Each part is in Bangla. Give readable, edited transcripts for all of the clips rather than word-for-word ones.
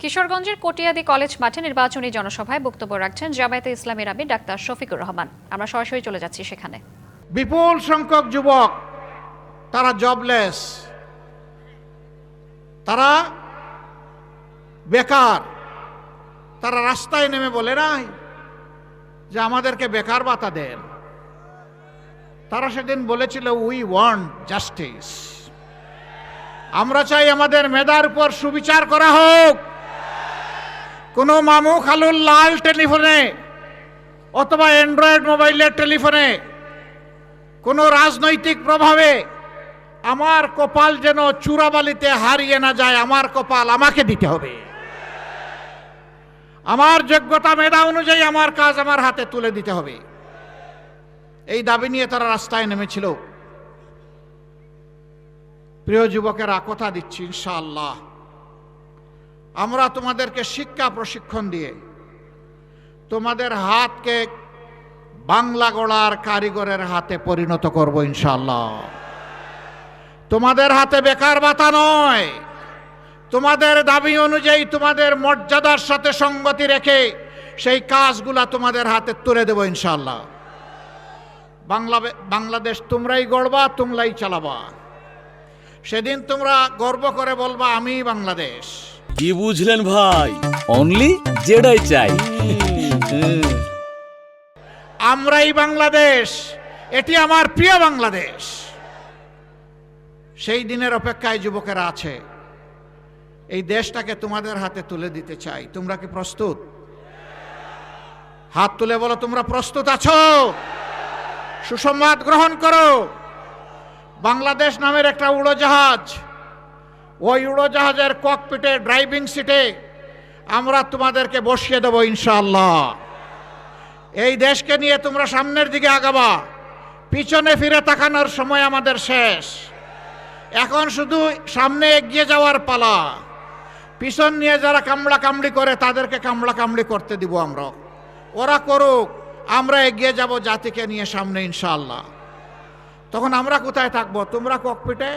কিশোরগঞ্জের কটিয়াদি কলেজ মাঠে নির্বাচনী জনসভায় বক্তব্য রাখছেন জামায়াতে ইসলামীর আমির ডাক্তার শফিকুর রহমান। আমরা সরাসরি চলে যাচ্ছি সেখানে। বিপুল সংখ্যক যুবক তারা জবলেস, তারা বেকার, তারা রাস্তায় নেমে বলে নাই যে আমাদেরকে বেকার ভাতা দেন। তারা সেদিন বলেছিল উই ওয়ান্ট জাস্টিস, আমরা চাই আমাদের মেধার উপর সুবিচার করা হোক। কোন মামু খালুর লাল টেলিফোনে অথবা অ্যান্ড্রয়েড মোবাইলের টেলিফোনে কোন রাজনৈতিক প্রভাবে আমার কপাল যেন চূড়াবালিতে হারিয়ে না যায়। আমার কপাল আমাকে দিতে হবে, আমার যোগ্যতা মেধা অনুযায়ী আমার কাজ আমার হাতে তুলে দিতে হবে। এই দাবি নিয়ে তারা রাস্তায় নেমেছিল। প্রিয় যুবকেরা, কথা দিচ্ছি ইনশাআল্লাহ আমরা তোমাদেরকে শিক্ষা প্রশিক্ষণ দিয়ে তোমাদের হাতকে বাংলা গড়ার কারিগরের হাতে পরিণত করব ইনশাআল্লাহ। তোমাদের হাতে বেকার ভাতা নয়, তোমাদের দাবি অনুযায়ী তোমাদের মর্যাদার সাথে সঙ্গতি রেখে সেই কাজগুলা তোমাদের হাতে তুলে দেব ইনশাআল্লাহ। বাংলাদেশ তোমরাই গড়বা, তোমরাই চালাবা। সেদিন তোমরা গর্ব করে বলবা আমি বাংলাদেশ। কি বুঝলেন ভাই? অনলি যেটাই চাই আমরাই বাংলাদেশ, এটি আমার প্রিয় বাংলাদেশ। সেই দিনের অপেক্ষায় যুবকেরা আছে। এই দেশটাকে তোমাদের হাতে তুলে দিতে চাই। তোমরা কি প্রস্তুত? হাত তুলে বলো তোমরা প্রস্তুত আছো? সুসংবাদ গ্রহণ করো। বাংলাদেশ নামের একটা উড়োজাহাজ, ওই উড়োজাহাজের ককপিটে ড্রাইভিং সিটে আমরা তোমাদেরকে বসিয়ে দেব ইনশাআল্লাহ। এই দেশকে নিয়ে তোমরা সামনের দিকে আগাবা। পিছনে ফিরে তাকানোর সময় আমাদের শেষ। এখন শুধু সামনে এগিয়ে যাওয়ার পালা। পিছন নিয়ে যারা কামড়া কামড়ি করে তাদেরকে কামড়া কামড়ি করতে দিব আমরা। ওরা করুক, আমরা এগিয়ে যাব জাতিকে নিয়ে সামনে ইনশাআল্লাহ। তখন আমরা কোথায় থাকবো? তোমরা ককপিটে,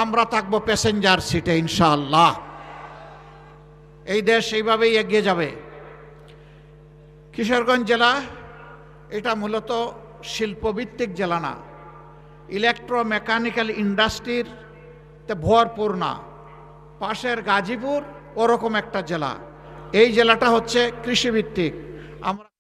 আমরা থাকবো প্যাসেঞ্জার সিটে ইনশাআল্লাহ। এই দেশ এইভাবেই এগিয়ে যাবে। কিশোরগঞ্জ জেলা এটা মূলত শিল্পভিত্তিক জেলা না, ইলেকট্রোমেকানিক্যাল ইন্ডাস্ট্রির ভরপুর না। পাশের গাজীপুর ওরকম একটা জেলা। এই জেলাটা হচ্ছে কৃষিভিত্তিক। আমরা